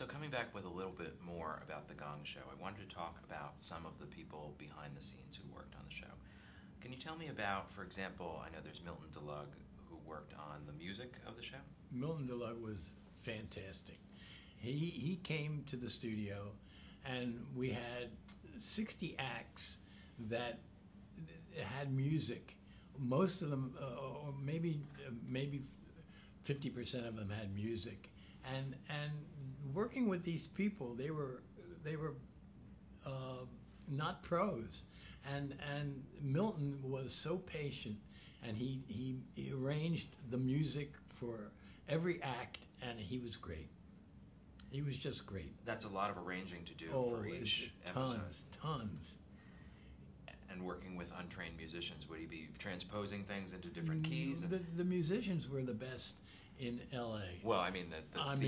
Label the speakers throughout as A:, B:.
A: So coming back with a little bit more about the Gong Show, I wanted to talk about some of the people behind the scenes who worked on the show. Can you tell me about, for example, I know there's Milton DeLugg who worked on the music of the show?
B: Milton DeLugg was fantastic. He came to the studio, and we had 60 acts that had music. Most of them, or maybe 50% of them had music. And working with these people, they were not pros. And Milton was so patient, and he arranged the music for every act, and he was great. He was just great.
A: That's a lot of arranging to do for each episode.
B: Tons.
A: And working with untrained musicians, would he be transposing things into different keys?
B: The musicians were the best in L.A.
A: Well, I mean the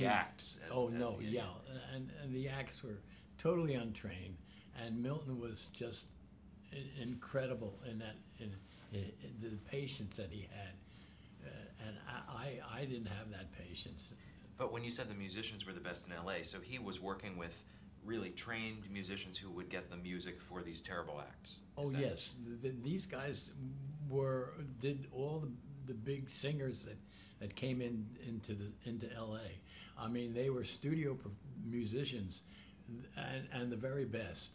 A: acts.
B: And the acts were totally untrained, and Milton was just incredible in that the patience that he had, and I didn't have that patience.
A: But when you said the musicians were the best in L.A., so he was working with really trained musicians who would get the music for these terrible acts.
B: Yes, these guys did all the big singers that came into L.A. I mean, they were studio musicians, and the very best.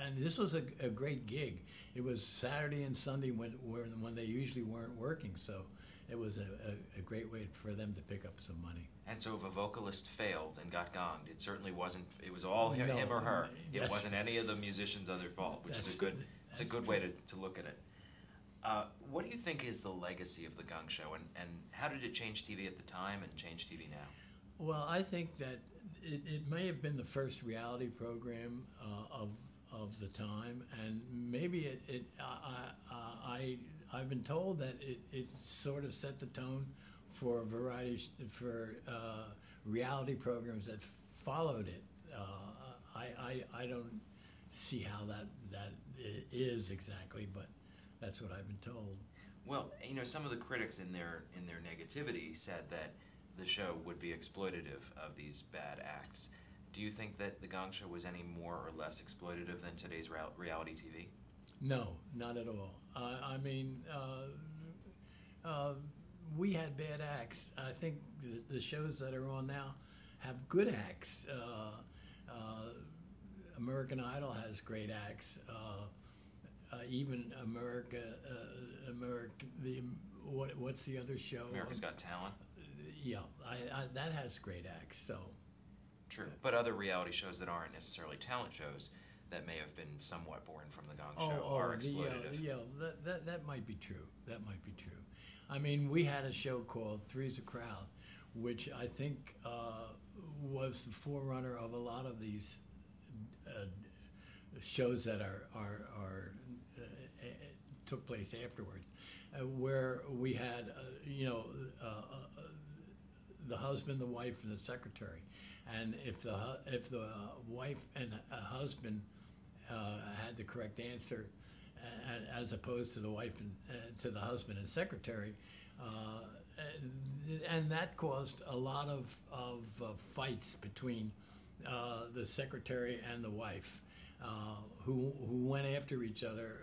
B: And this was a great gig. It was Saturday and Sunday when they usually weren't working, so it was a great way for them to pick up some money.
A: And so if a vocalist failed and got gonged, it certainly wasn't, it was all him or her. It wasn't any of the musicians' other fault, which is a good way to look at it. What do you think is the legacy of the Gong Show, and how did it change TV at the time and change TV now?
B: Well, I think that it may have been the first reality program of the time, and maybe I've been told that it sort of set the tone for reality programs that followed it. I don't see how that is exactly, but that's what I've been told.
A: Well, you know, some of the critics in their negativity said that the show would be exploitative of these bad acts. Do you think that the Gong Show was any more or less exploitative than today's reality TV?
B: No, not at all. I mean, we had bad acts. I think the shows that are on now have good acts. American Idol has great acts. Even what's the other show?
A: America's Got Talent.
B: Yeah, that has great acts. So
A: true, but other reality shows that aren't necessarily talent shows that may have been somewhat born from the Gong Show are exploitative.
B: That might be true. That might be true. I mean, we had a show called Three's a Crowd, which I think was the forerunner of a lot of these shows that took place afterwards, where we had the husband, the wife, and the secretary, and if the wife and husband had the correct answer, as opposed to the wife and to the husband and secretary, and that caused a lot of fights between the secretary and the wife, who went after each other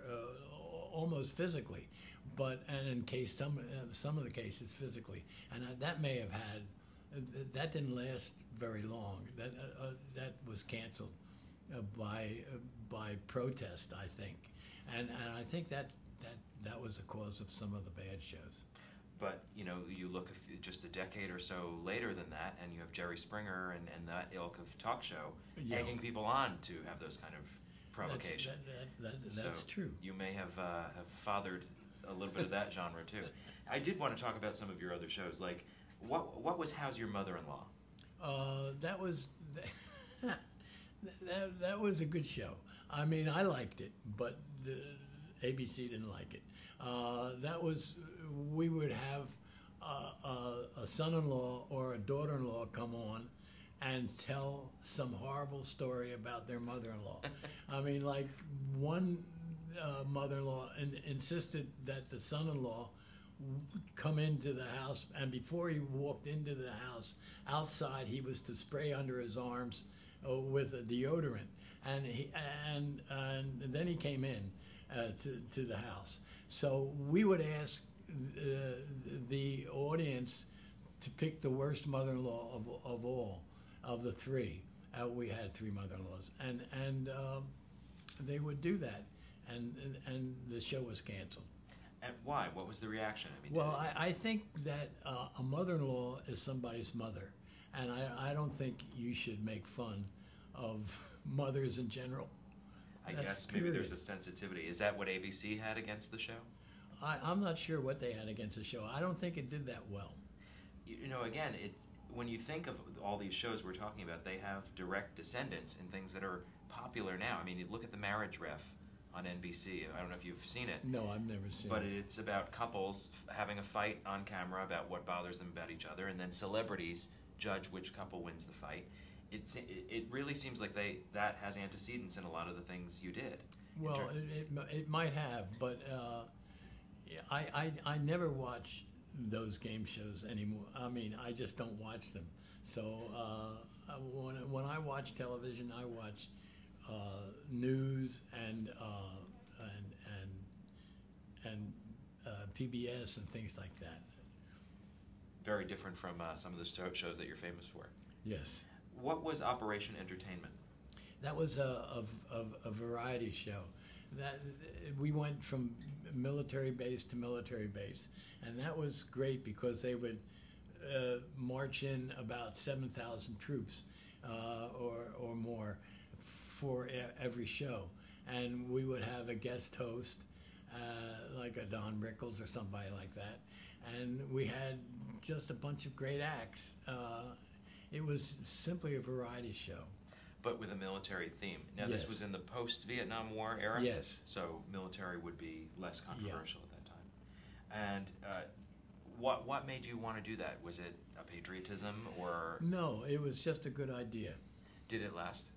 B: almost physically, and in some of the cases physically, and that may have had. That didn't last very long. That was canceled by protest, I think, and I think that was the cause of some of the bad shows.
A: But you know, you look just a decade or so later than that, and you have Jerry Springer and that ilk of talk show egging people on to have those kind of provocation.
B: That's true.
A: You may have fathered a little bit of that genre too. I did want to talk about some of your other shows, like. What was How's Your Mother-in-Law?
B: That was that was a good show. I mean, I liked it, but the ABC didn't like it. We would have a son-in-law or a daughter-in-law come on and tell some horrible story about their mother-in-law. I mean, like one mother-in-law insisted that the son-in-law come into the house, and before he walked into the house, outside he was to spray under his arms with a deodorant, and then he came in to the house. So we would ask the audience to pick the worst mother-in-law of all of the three. We had three mother-in-laws, and they would do that, and the show was canceled.
A: And why? What was the reaction? I mean,
B: well, I think that a mother-in-law is somebody's mother, and I don't think you should make fun of mothers in general.
A: I guess maybe there's a sensitivity. Is that what ABC had against the show?
B: I'm not sure what they had against the show. I don't think it did that well.
A: You know, again, when you think of all these shows we're talking about, they have direct descendants in things that are popular now. I mean, you look at The Marriage Ref on NBC. I don't know if you've seen it.
B: No, I've never seen it.
A: But it's about couples having a fight on camera about what bothers them about each other, and then celebrities judge which couple wins the fight. It really seems like that has antecedents in a lot of the things you did.
B: Well, it might have, but I never watch those game shows anymore. I mean, I just don't watch them. So when I watch television, I watch news and PBS and things like that.
A: Very different from some of the shows that you're famous for.
B: Yes.
A: What was Operation Entertainment?
B: That was a variety show. That we went from military base to military base, and that was great because they would march in about 7,000 troops or more for every show, and we would have a guest host like a Don Rickles or somebody like that, and we had just a bunch of great acts. It was simply a variety show.
A: But with a military theme. Now,
B: Yes.
A: This was in the post-Vietnam War era?
B: Yes.
A: So military would be less controversial at that time. And what made you want to do that? Was it a patriotism or...
B: No, it was just a good idea.
A: Did it last?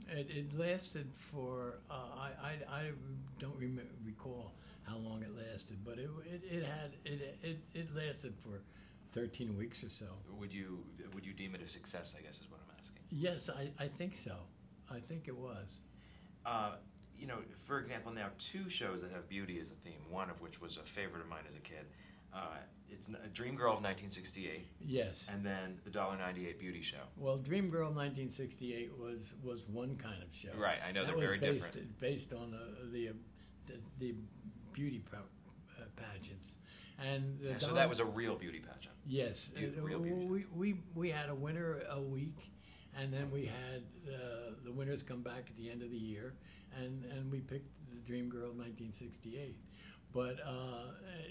B: It lasted for, I don't recall how long it lasted, but it lasted for 13 weeks or so.
A: Would you deem it a success, I guess is what I'm asking.
B: Yes, I think so. I think it was.
A: You know, for example, now two shows that have beauty as a theme, one of which was a favorite of mine as a kid. It's Dream Girl of 1968.
B: Yes.
A: And then the $1.98 Beauty Show.
B: Well, Dream Girl 1968 was one kind of show.
A: Right, I know they're very different.
B: Based on the beauty pageants. And
A: so that was a real beauty pageant.
B: Yes.
A: Real beauty.
B: We had a winner a week, and then we had the winners come back at the end of the year, and we picked the Dream Girl 1968. But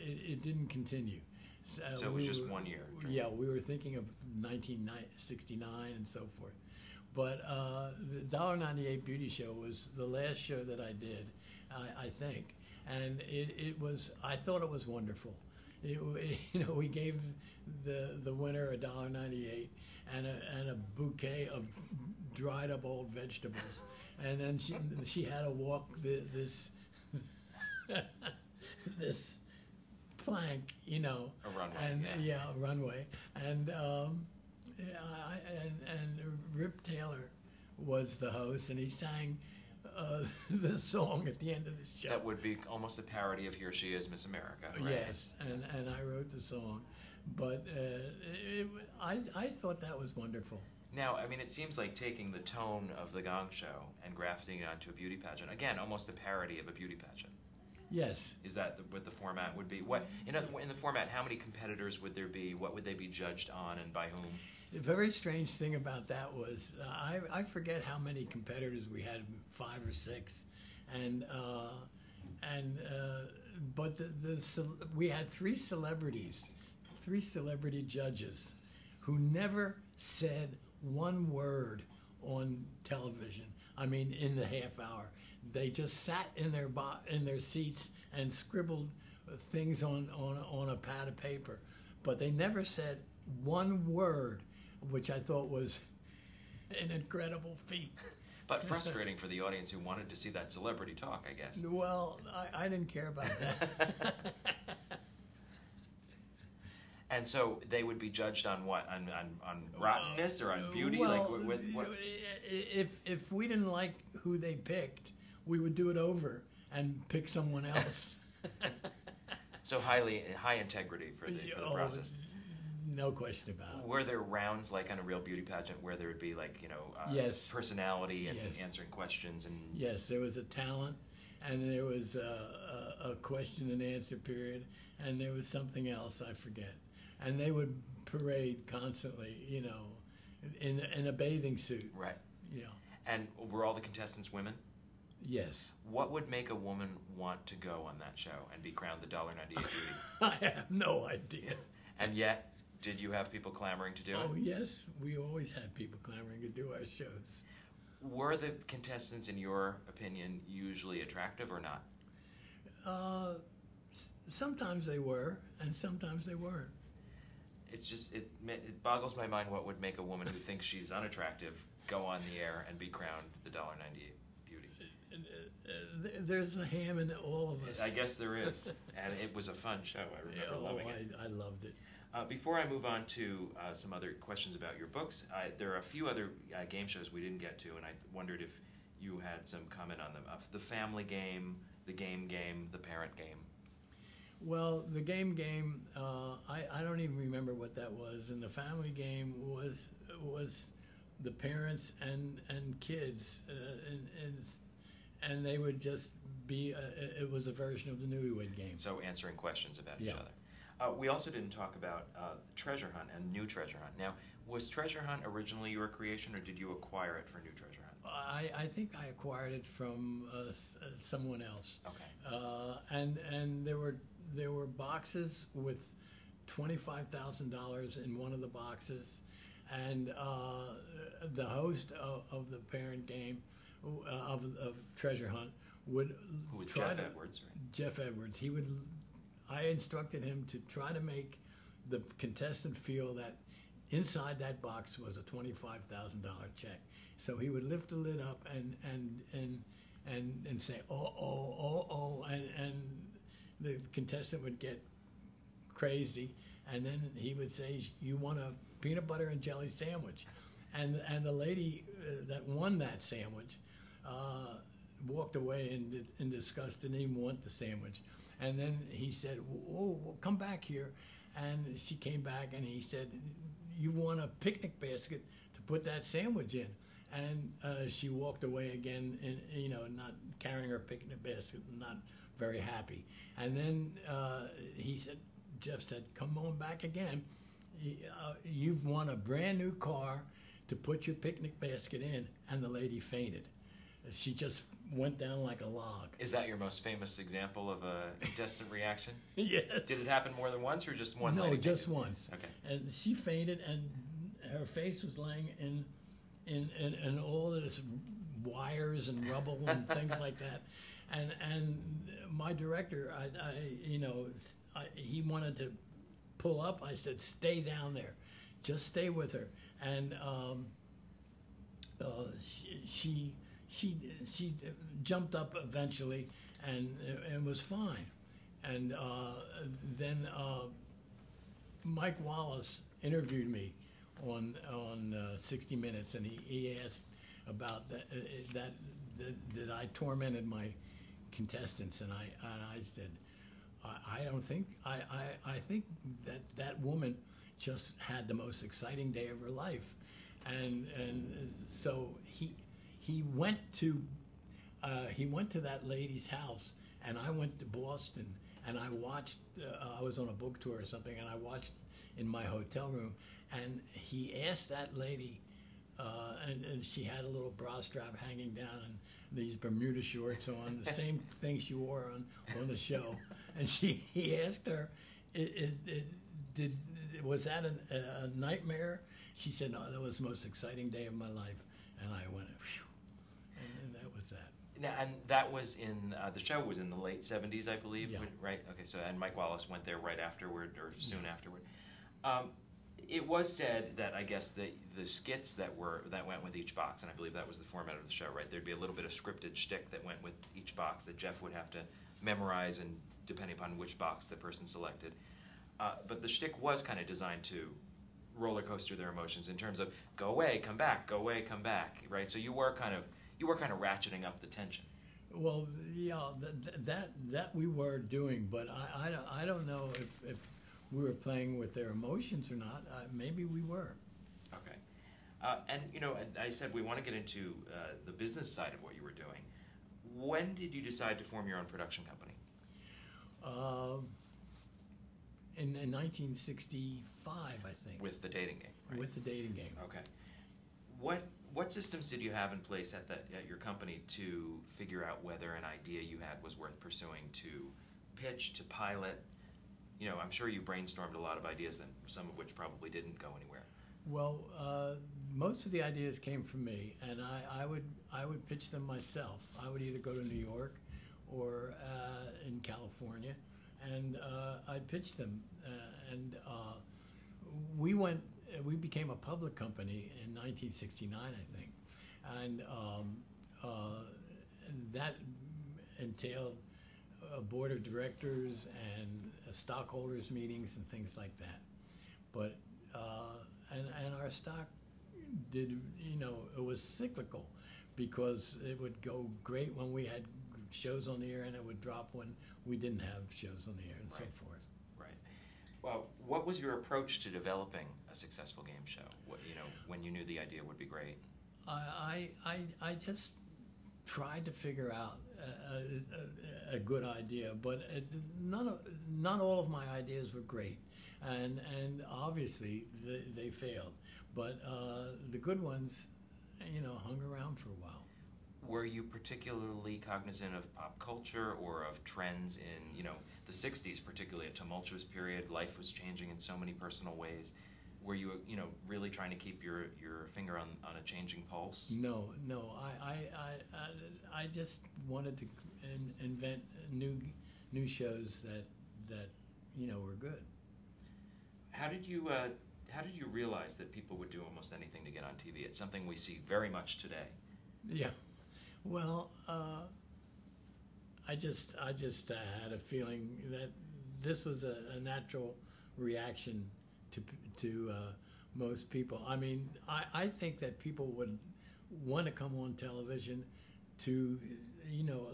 B: it didn't continue.
A: So it was just 1 year.
B: Yeah, we were thinking of 1969 and so forth. But the $1.98 Beauty Show was the last show that I did, I think. And it was, I thought it was wonderful. We gave the winner $1.98 and a bouquet of dried up old vegetables. And then she had to walk this this plank,
A: a runway.
B: And a runway, and Rip Taylor was the host, and he sang the song at the end of the show.
A: That would be almost a parody of "Here She Is, Miss America." Right?
B: Yes, and I wrote the song, but I thought that was wonderful.
A: Now, I mean, it seems like taking the tone of the Gong Show and grafting it onto a beauty pageant. Again, almost a parody of a beauty pageant.
B: Yes.
A: Is that what the format would be? What in the format? How many competitors would there be? What would they be judged on, and by whom?
B: The very strange thing about that was I forget how many competitors we had, 5 or 6, but we had 3 celebrity judges who never said one word on television. I mean, in the half hour. They just sat in their seats and scribbled things on a pad of paper, but they never said one word, which I thought was an incredible feat.
A: But frustrating for the audience who wanted to see that celebrity talk, I guess.
B: Well, I didn't care about that.
A: And so they would be judged on what? On rottenness or on beauty?
B: Well,
A: Like what?
B: if we didn't like who they picked, we would do it over and pick someone else.
A: So high integrity for the process.
B: No question about it.
A: Were there rounds like on a real beauty pageant where there would be like
B: yes.
A: personality and
B: Yes.
A: answering questions and
B: Yes, there was a talent, and there was a question and answer period, and there was something else I forget, and they would parade constantly, in a bathing suit.
A: right?
B: Yeah.
A: And were all the contestants women?
B: Yes.
A: What would make a woman want to go on that show and be crowned the $1.98 beauty?
B: I have no idea.
A: And yet, did you have people clamoring to do it?
B: Oh yes, we always had people clamoring to do our shows.
A: Were the contestants, in your opinion, usually attractive or not?
B: Sometimes they were, and sometimes they weren't.
A: It's just it boggles my mind what would make a woman who thinks she's unattractive go on the air and be crowned the $1.98 beauty.
B: There's a ham in all of us.
A: I guess there is, and it was a fun show. I remember loving it.
B: I loved it.
A: Before I move on to some other questions about your books, there are a few other game shows we didn't get to, and I wondered if you had some comment on them. The Family Game, the Game Game, the Parent Game.
B: Well, the game, I don't even remember what that was. And the Family Game was the parents and kids, and they would just be. It was a version of the Newlywed Game.
A: So answering questions about each
B: Yeah.
A: other. We also didn't talk about Treasure Hunt and New Treasure Hunt. Now, was Treasure Hunt originally your creation, or did you acquire it for New Treasure Hunt?
B: I think I acquired it from someone else.
A: Okay.
B: And there were boxes with $25,000 in one of the boxes, and the host of the Parent Game of Treasure Hunt would
A: Who was
B: try
A: Jeff
B: to,
A: Edwards, right?
B: Jeff Edwards. I instructed him to try to make the contestant feel that inside that box was a $25,000 check. So he would lift the lid up and say, oh, and the contestant would get crazy, and then he would say, you want a peanut butter and jelly sandwich. And the lady that won that sandwich walked away in disgust, didn't even want the sandwich. And then he said, oh, come back here. And she came back, and he said, you want a picnic basket to put that sandwich in. And she walked away again, not carrying her picnic basket, not very happy. And then Jeff said, come on back again. You've won a brand new car to put your picnic basket in. And the lady fainted. She just went down like a log.
A: Is that your most famous example of a contestant reaction?
B: Yes.
A: Did it happen more than once, or just one?
B: No,
A: lady
B: just
A: fainted?
B: once.
A: Okay.
B: And she fainted, and her face was laying in all this wires and rubble and things like that. And my director, he wanted to pull up. I said, stay down there, just stay with her. And she jumped up eventually and was fine. And then Mike Wallace interviewed me on 60 Minutes, and he asked about that I tormented my contestants, and I said, I think that woman just had the most exciting day of her life, and so he went to that lady's house, and I went to Boston, and I watched. I was on a book tour or something, and I watched in my hotel room, and he asked that lady, and she had a little bra strap hanging down and these Bermuda shorts on, the same thing she wore on the show, and he asked her, was that a nightmare? She said, no, that was the most exciting day of my life. And I went, phew, and that was that.
A: Now, and that was the show was in the late 70s, I believe,
B: Yeah.
A: right? Okay, so, and Mike Wallace went there right afterward, or soon afterward. It was said that, I guess, the skits that went with each box, and I believe that was the format of the show, right? There'd be a little bit of scripted shtick that went with each box that Jeff would have to memorize, and depending upon which box the person selected. But the shtick was kind of designed to roller coaster their emotions in terms of go away, come back, go away, come back, right? So you were kind of ratcheting up the tension.
B: Well, yeah, that we were doing, but I don't know if we were playing with their emotions or not. Maybe we were.
A: Okay. And, I said we want to get into the business side of what you were doing. When did you decide to form your own production company?
B: In 1965, I think.
A: With the dating game, right?
B: With the dating game.
A: Okay. What systems did you have in place at your company to figure out whether an idea you had was worth pursuing, to pitch, to pilot? I'm sure you brainstormed a lot of ideas, and some of which probably didn't go anywhere.
B: Well, most of the ideas came from me, and I would pitch them myself. I would either go to New York or in California, and I'd pitch them. We became a public company in 1969, I think, and that entailed a board of directors and stockholders meetings and things like that. But and our stock did, it was cyclical, because it would go great when we had shows on the air, and it would drop when we didn't have shows on the air, and so forth.
A: Right. Well, what was your approach to developing a successful game show? When you knew the idea would be great?
B: I just tried to figure out a good idea, but not all of my ideas were great, and obviously they failed. But the good ones, hung around for a while.
A: Were you particularly cognizant of pop culture or of trends in, the 60s, particularly a tumultuous period? Life was changing in so many personal ways. Were you, really trying to keep your finger on a changing pulse?
B: No. I just wanted to invent new shows that were good.
A: How did you realize that people would do almost anything to get on TV? It's something we see very much today.
B: Yeah. Well, I just had a feeling that this was a natural reaction to most people. I mean, I think that people would want to come on television to,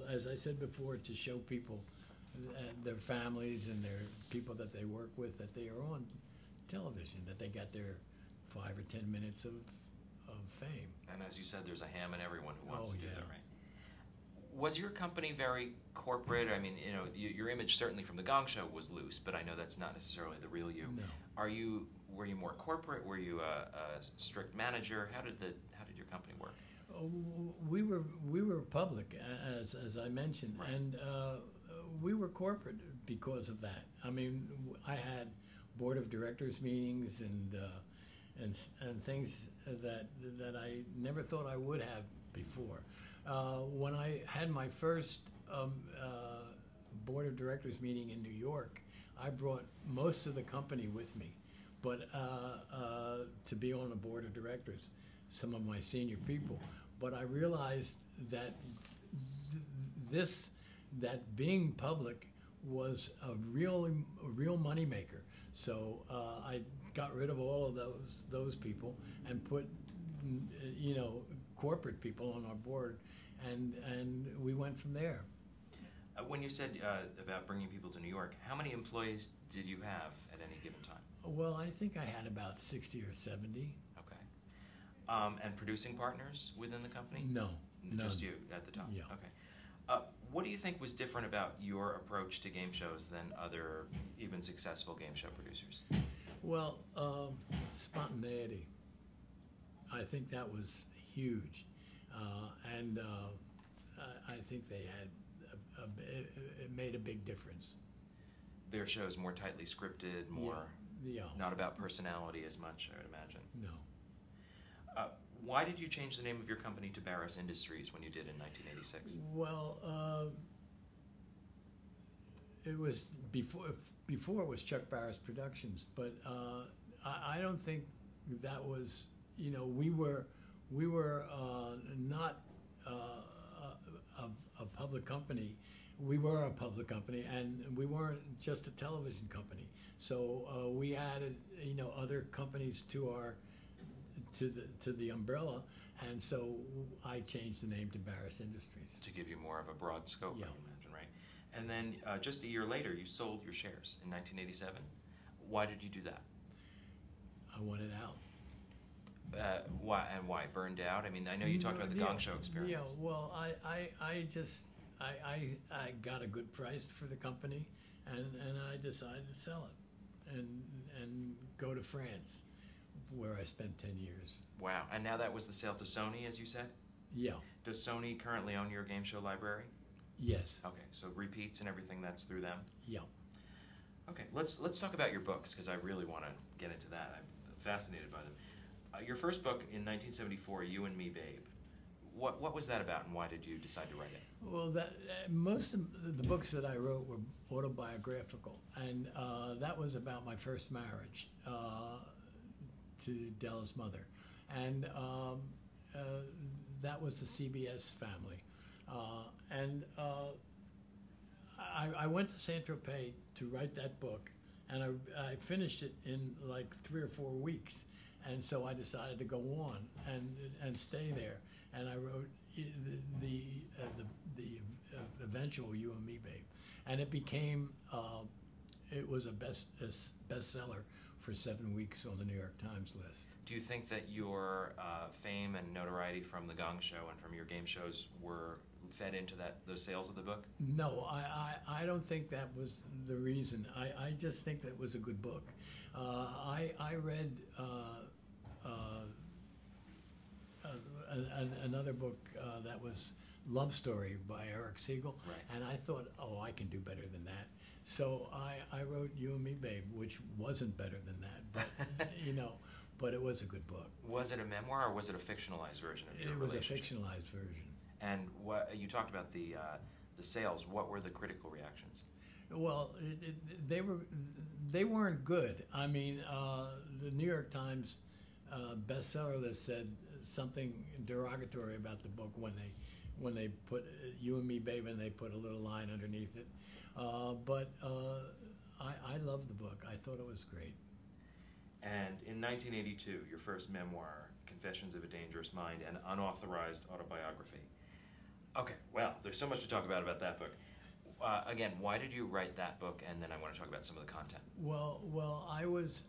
B: as I said before, to show people, their families and their people that they work with, that they are on television, that they got their 5 or 10 minutes of fame.
A: And as you said, there's a ham in everyone who wants to do that, right? Was your company very corporate? I mean, your image certainly from the Gong Show was loose, but I know that's not necessarily the real you.
B: No.
A: Were you more corporate? Were you a strict manager? How did your company work?
B: We were public, as I mentioned,
A: right.
B: And we were corporate because of that. I mean, I had board of directors meetings and things that I never thought I would have before. When I had my first board of directors meeting in New York, I brought most of the company with me, but to be on the board of directors, some of my senior people. But I realized that that being public was a real moneymaker. So I got rid of all of those people and put corporate people on our board, and we went from there.
A: When you said about bringing people to New York, how many employees did you have at any given time?
B: Well, I think I had about 60 or 70.
A: Okay. And producing partners within the company?
B: No.
A: Just you at the top?
B: Yeah.
A: Okay. What do you think was different about your approach to game shows than other, even successful game show producers?
B: Well, spontaneity. I think that was huge. And I think they had it made a big difference.
A: Their shows more tightly scripted, more not about personality as much, I would imagine.
B: No.
A: Why did you change the name of your company to Barris Industries when you did in 1986?
B: Well, it was before it was Chuck Barris Productions, but I don't think that was, we were not a public company we were a public company, and we weren't just a television company. So we added, other companies to the umbrella, and so I changed the name to Barris Industries.
A: To give you more of a broad scope,
B: Yeah.
A: I imagine, right? And then just a year later, you sold your shares in 1987. Why did you do that?
B: I wanted out.
A: Why burned out? I mean, I know you talked about the Gong Show experience.
B: Yeah, well, I got a good price for the company, and I decided to sell it and go to France, where I spent 10 years.
A: Wow. And now that was the sale to Sony, as you said?
B: Yeah.
A: Does Sony currently own your game show library?
B: Yes.
A: Okay, so repeats and everything, that's through them?
B: Yeah.
A: Okay, let's talk about your books, because I really want to get into that. I'm fascinated by them. Your first book in 1974, You and Me, Babe. What was that about, and why did you decide to write it?
B: Well, most of the books that I wrote were autobiographical, and that was about my first marriage to Della's mother, and that was the CBS family, and I went to Saint-Tropez to write that book, and I finished it in like 3 or 4 weeks. And so I decided to go on and stay there, and I wrote the eventual You and Me, Babe, and it became it was a bestseller for 7 weeks on the New York Times list.
A: Do you think that your fame and notoriety from the Gong Show and from your game shows were fed into those sales of the book?
B: No, I don't think that was the reason. I just think that it was a good book. I read another book that was Love Story by Eric Siegel,
A: right.
B: And I thought, I can do better than that. So I wrote You and Me, Babe, which wasn't better than that, but but it was a good book.
A: Was it a memoir, or was it a fictionalized version of your relationship?
B: It was a fictionalized version.
A: And what you talked about the sales. What were the critical reactions?
B: Well, they weren't good. I mean, the New York Times bestseller list said something derogatory about the book when they put You and Me, Babe, and they put a little line underneath it. But I loved the book. I thought it was great.
A: And in 1982, your first memoir, Confessions of a Dangerous Mind, an unauthorized autobiography. Okay, well, there's so much to talk about that book. Again, why did you write that book? And then I want to talk about some of the content.
B: Well, I was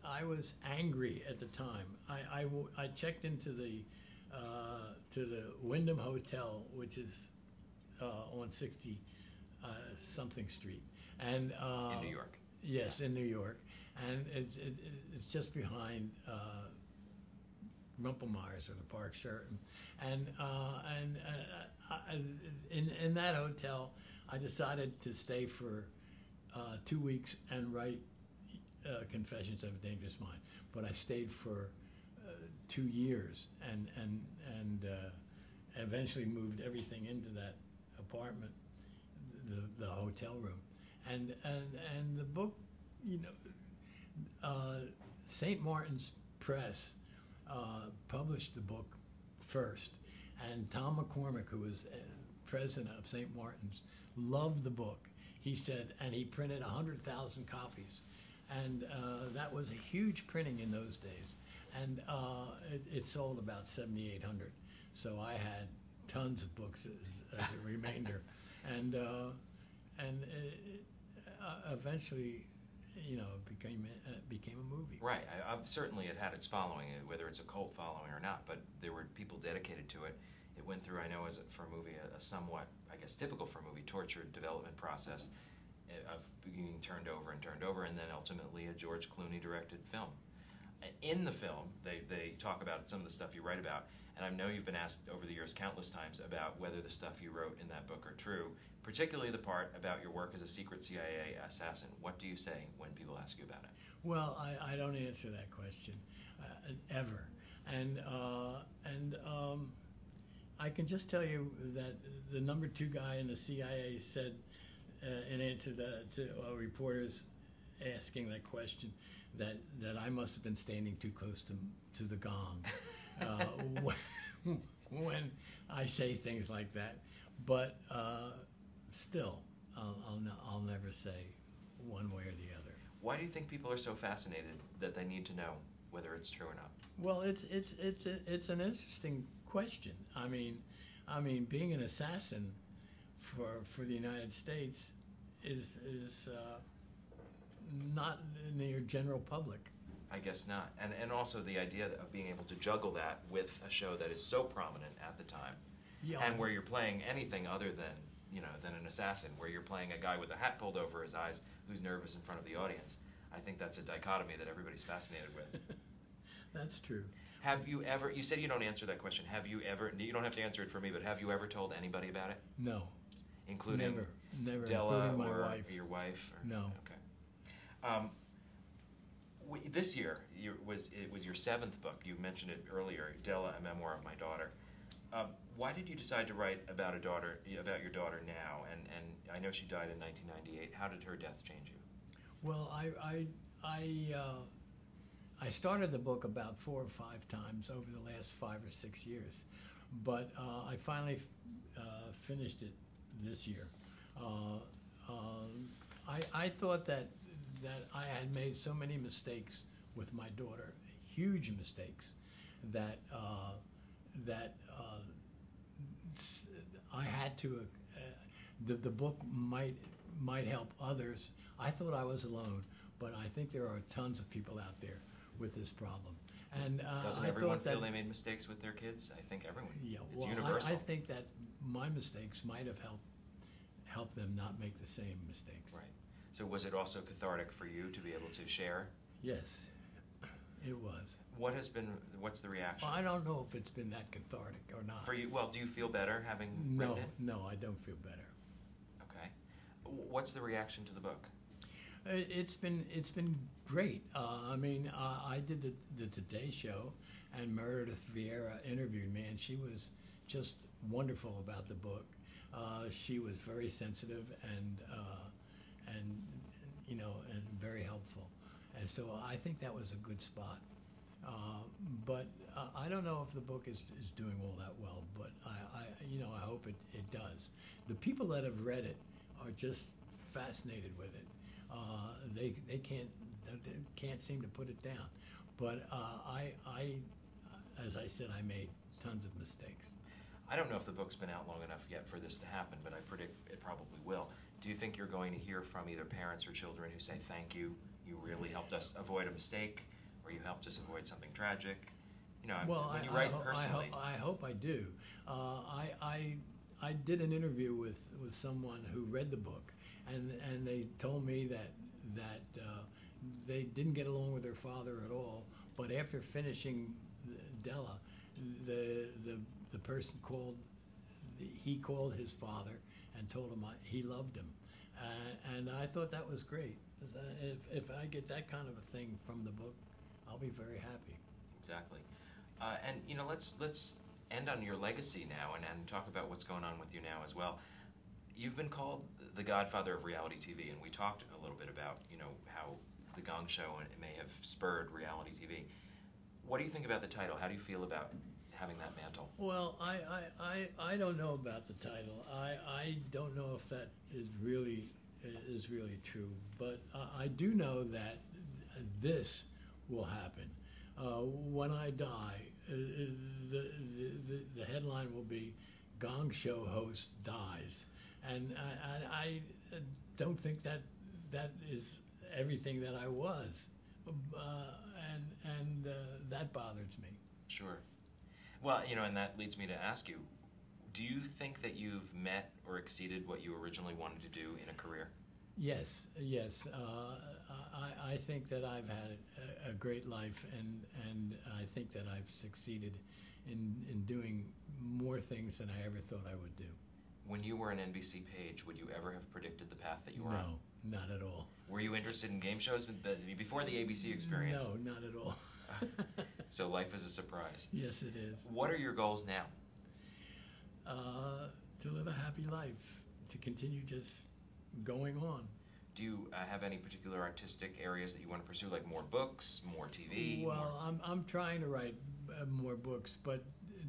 B: angry at the time. I checked into the Wyndham Hotel, which is on 60 something Street, and
A: in New York.
B: Yes, in New York, and it's just behind Rumpelmeyer's or the Park Sheraton, and in that hotel, I decided to stay for 2 weeks and write Confessions of a Dangerous Mind. But I stayed for 2 years and eventually moved everything into that apartment, the hotel room, and the book, St. Martin's Press published the book first, and Tom McCormick, who was president of St. Martin's, loved the book. He said, and he printed 100,000 copies, and that was a huge printing in those days, and it sold about 7,800. So I had tons of books as a remainder, and eventually, it became a movie.
A: Right. Certainly, it had its following, whether it's a cult following or not. But there were people dedicated to it. It went through, I know, for a movie, a somewhat, I guess, typical for a movie, tortured development process of being turned over, and then ultimately a George Clooney directed film. In the film, they talk about some of the stuff you write about, and I know you've been asked over the years countless times about whether the stuff you wrote in that book are true, particularly the part about your work as a secret CIA assassin. What do you say when people ask you about it?
B: Well, I don't answer that question ever, and I can just tell you that the number 2 guy in the CIA said, in answer to reporters asking that question, that I must have been standing too close to the gong when I say things like that. But still, I'll never say one way or the other.
A: Why do you think people are so fascinated that they need to know whether it's true or not?
B: Well, it's an interesting question. I mean, being an assassin for the United States is not in the general public.
A: I guess not. And also the idea of being able to juggle that with a show that is so prominent at the time, and where you're playing anything other than an assassin, where you're playing a guy with a hat pulled over his eyes who's nervous in front of the audience. I think that's a dichotomy that everybody's fascinated with.
B: That's true.
A: Have you ever, you said you don't answer that question, have you ever, you don't have to answer it for me, but have you ever told anybody about it?
B: No.
A: Including
B: Never,
A: Della
B: including my
A: or
B: wife.
A: your wife? Or,
B: No.
A: Okay. This year, it was your 7th book. You mentioned it earlier, Della, A Memoir of My Daughter. Why did you decide to write about your daughter now? And I know she died in 1998. How did her death change you?
B: Well, I started the book about 4 or 5 times over the last 5 or 6 years, but I finally finished it this year. I thought that I had made so many mistakes with my daughter, huge mistakes, that I had to. The book might help others. I thought I was alone, but I think there are tons of people out there with this problem. And
A: doesn't everyone feel they made mistakes with their kids? I think everyone.
B: Yeah,
A: it's
B: well,
A: universal.
B: I think that my mistakes might have helped them not make the same mistakes.
A: Right. So was it also cathartic for you to be able to share?
B: Yes, it was.
A: What's the reaction?
B: Well, I don't know if it's been that cathartic or not.
A: For you, well, do you feel better having written it?
B: No, I don't feel better.
A: Okay. What's the reaction to the book?
B: It's been great. I did the Today Show, and Meredith Vieira interviewed me, and she was just wonderful about the book. She was very sensitive and very helpful, and so I think that was a good spot. But I don't know if the book is doing all that well, but I hope it does. The people that have read it are just fascinated with it. They can't seem to put it down. But as I said, I made tons of mistakes.
A: I don't know if the book's been out long enough yet for this to happen, but I predict it probably will. Do you think you're going to hear from either parents or children who say, thank you, you really helped us avoid a mistake, or you helped us avoid something tragic? When you write personally.
B: I hope I do. I did an interview with someone who read the book, and they told me that they didn't get along with their father at all, but after finishing Della, the person called his father and told him he loved him, and I thought that was great. If I get that kind of a thing from the book, I'll be very happy.
A: Exactly. And let's end on your legacy now and talk about what's going on with you now as well. You've been called the godfather of reality TV, and we talked a little bit about how the Gong Show may have spurred reality TV. What do you think about the title? How do you feel about having that mantle?
B: Well, I don't know about the title. I don't know if that is really true, but I do know that this will happen. When I die, the headline will be "Gong Show host dies," and I don't think that is everything that I was, and that bothers me.
A: Sure. Well, and that leads me to ask you, do you think that you've met or exceeded what you originally wanted to do in a career?
B: Yes. I think that I've had a great life, and I think that I've succeeded in doing more things than I ever thought I would do.
A: When you were an NBC page, would you ever have predicted the path that you were on?
B: No, not at all.
A: Were you interested in game shows before the ABC experience?
B: No, not at all.
A: So life is a surprise.
B: Yes, it is.
A: What are your goals now?
B: To live a happy life, to continue just going on.
A: Do you have any particular artistic areas that you want to pursue, like more books, more TV?
B: Well, I'm trying to write more books, but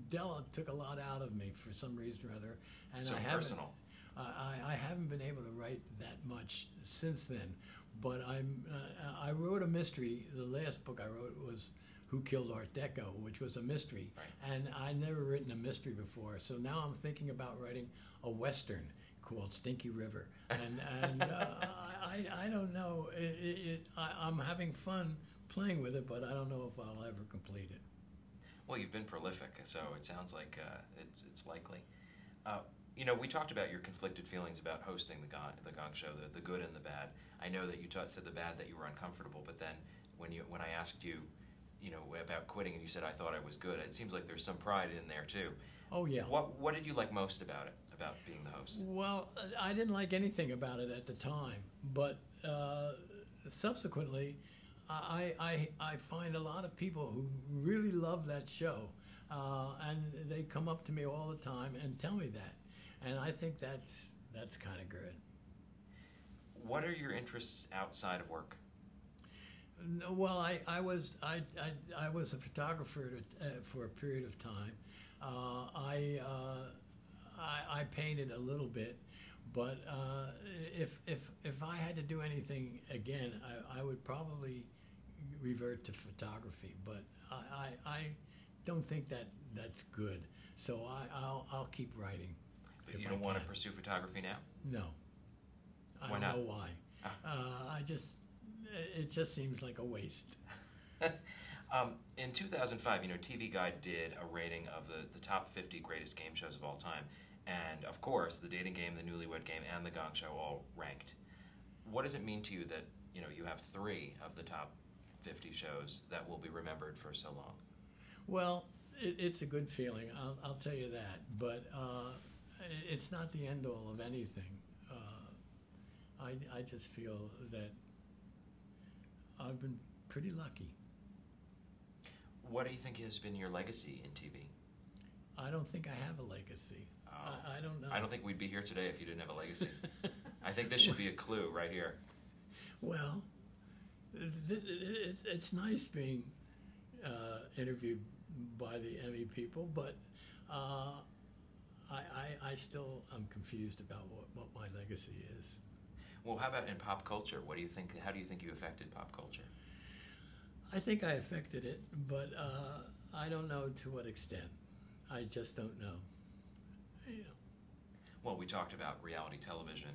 B: Della took a lot out of me for some reason or other. And
A: so
B: I haven't,
A: personal.
B: I haven't been able to write that much since then, but I wrote a mystery. The last book I wrote was Who Killed Art Deco, which was a mystery,
A: Right.
B: and I'd never written a mystery before. So now I'm thinking about writing a Western called Stinky River, and I don't know. I'm having fun playing with it, but I don't know if I'll ever complete it.
A: Well, you've been prolific, so it sounds like it's likely. We talked about your conflicted feelings about hosting the Gong Show, the good and the bad. I know that you said the bad, that you were uncomfortable, but then when I asked you, about quitting, and you said I thought I was good, it seems like there's some pride in there too.
B: Oh yeah.
A: What did you like most about it, about being the host?
B: Well, I didn't like anything about it at the time, but subsequently, I find a lot of people who really love that show, and they come up to me all the time and tell me that, and I think that's kind of good.
A: What are your interests outside of work?
B: Well, I was a photographer for a period of time. I painted a little bit, but if I had to do anything again, I would probably revert to photography. But I don't think that's good. So I'll keep writing.
A: But you don't want to pursue photography now?
B: No. I
A: Why
B: don't
A: not?
B: know why. It just seems like a waste.
A: In 2005, TV Guide did a rating of the top 50 greatest game shows of all time. And, of course, the dating game, the newlywed game, and the Gong Show all ranked. What does it mean to you that, you have 3 of the top 50 shows that will be remembered for so long?
B: Well, it's a good feeling, I'll tell you that. But it's not the end-all of anything. I just feel that I've been pretty lucky.
A: What do you think has been your legacy in TV?
B: I don't think I have a legacy.
A: Oh.
B: I don't know.
A: I don't think we'd be here today if you didn't have a legacy. I think this should be a clue right here.
B: Well, it's nice being interviewed by the Emmy people, but I still am confused about what my legacy is.
A: Well, how about in pop culture? What do you think? How do you think you affected pop culture?
B: I think I affected it, but I don't know to what extent. I just don't know.
A: Well, we talked about reality television.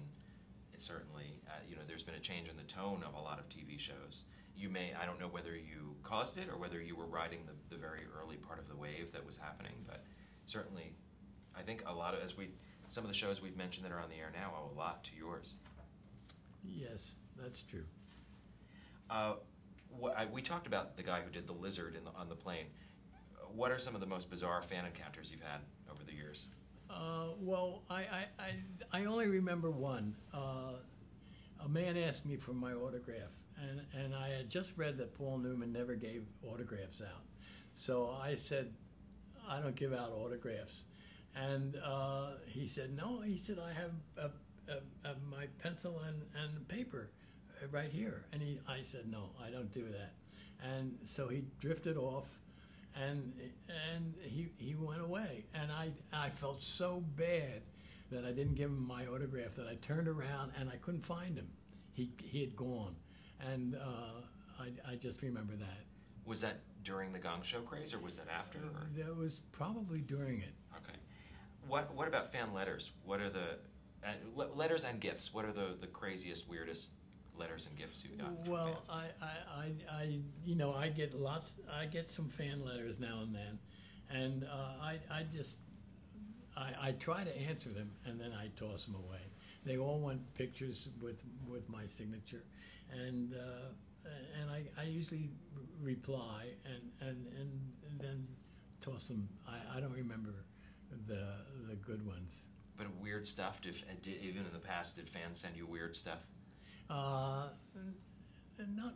A: It certainly, there's been a change in the tone of a lot of TV shows. I don't know whether you caused it or whether you were riding the very early part of the wave that was happening, but certainly, I think some of the shows we've mentioned that are on the air now owe a lot to yours.
B: Yes, that's true.
A: We talked about the guy who did the lizard on the plane. What are some of the most bizarre fan encounters you've had over the years?
B: Well, I only remember one. A man asked me for my autograph, and I had just read that Paul Newman never gave autographs out. So I said, I don't give out autographs. And he said, no. He said, I have my pencil and paper right here. And I said, no, I don't do that. And so he drifted off, and he went away. And I felt so bad that I didn't give him my autograph that I turned around and I couldn't find him. He had gone. And I just remember that.
A: Was that during the Gong Show craze, or was that after?
B: That was probably during it.
A: Okay. What about fan letters? What are the letters and gifts? What are the craziest, weirdest letters and gifts you've gotten from
B: Well,
A: fans?
B: I get lots. I get some fan letters now and then, and I try to answer them, and then I toss them away. They all want pictures with my signature, and I usually reply and then toss them. I don't remember the good ones.
A: But weird stuff. Even in the past, did fans send you weird stuff?
B: Not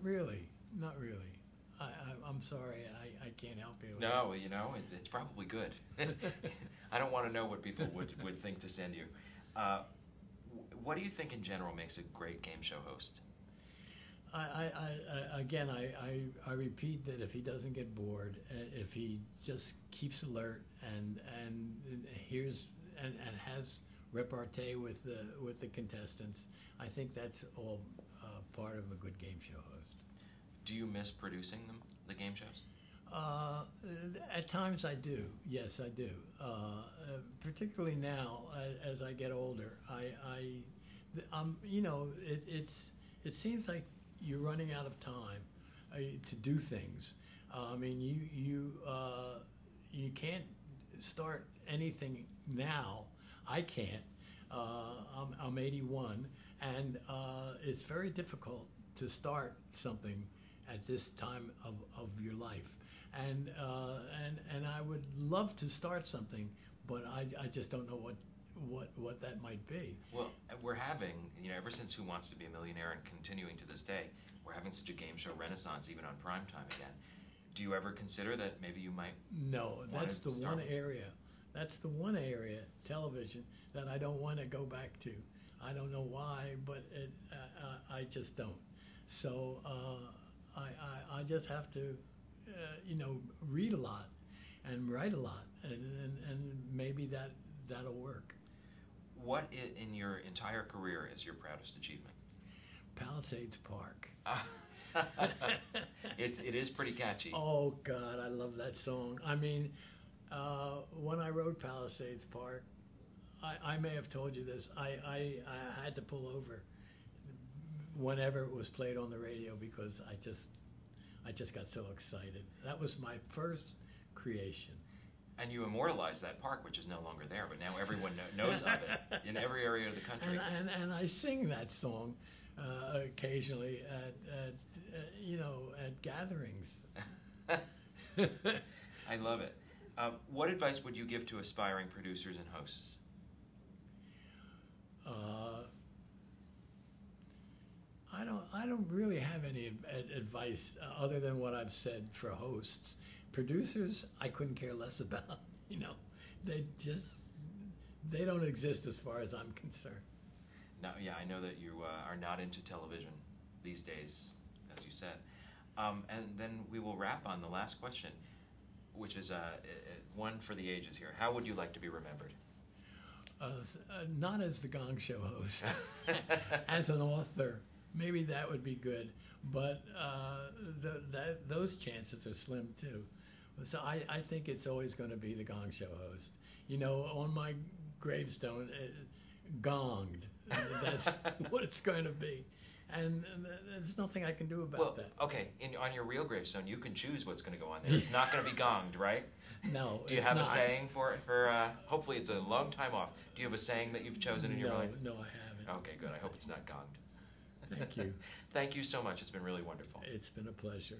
B: really. Not really. I'm sorry. I can't help you.
A: No, it's probably good. I don't want to know what people would think to send you. What do you think in general makes a great game show host?
B: I repeat that if he doesn't get bored, if he just keeps alert and hears and has repartee with the contestants. I think that's all part of a good game show host.
A: Do you miss producing the game shows?
B: At times I do. Yes, I do. Particularly now, as I get older, it seems like you're running out of time to do things. I mean, you can't start anything now. I can't. I'm 81, and it's very difficult to start something at this time of your life. And I would love to start something, but I just don't know what that might be.
A: Well, we're having, ever since Who Wants to Be a Millionaire and continuing to this day, we're having such a game show renaissance even on primetime again. Do you ever consider that maybe you might?
B: No, that's the one area. That's the one area, television, that I don't want to go back to. I don't know why, but I just don't. So I just have to, read a lot and write a lot, and maybe that'll work.
A: What in your entire career is your proudest achievement?
B: Palisades Park.
A: It is pretty catchy.
B: Oh God, I love that song. I mean, when I wrote Palisades Park, I may have told you this. I had to pull over whenever it was played on the radio because I just got so excited. That was my first creation.
A: And you immortalized that park, which is no longer there, but now everyone knows of it in every area of the country.
B: And I sing that song occasionally at gatherings.
A: I love it. What advice would you give to aspiring producers and hosts?
B: I don't really have any advice other than what I've said for hosts. Producers, I couldn't care less about. They don't exist as far as I'm concerned.
A: Now, yeah, I know that you are not into television these days, as you said. And then we will wrap on the last question, which is one for the ages here. How would you like to be remembered?
B: Not as the Gong Show host, as an author. Maybe that would be good, but those chances are slim too. So I think it's always going to be the Gong Show host. On my gravestone, gonged. That's what it's going to be. And there's nothing I can do about that.
A: Okay, on your real gravestone, you can choose what's going to go on there. It's not going to be gonged, right?
B: No.
A: Do you have a saying for hopefully it's a long time off. Do you have a saying that you've chosen in your mind?
B: No, I haven't.
A: Okay, good. I hope it's not gonged.
B: Thank you.
A: Thank you so much. It's been really wonderful.
B: It's been a pleasure.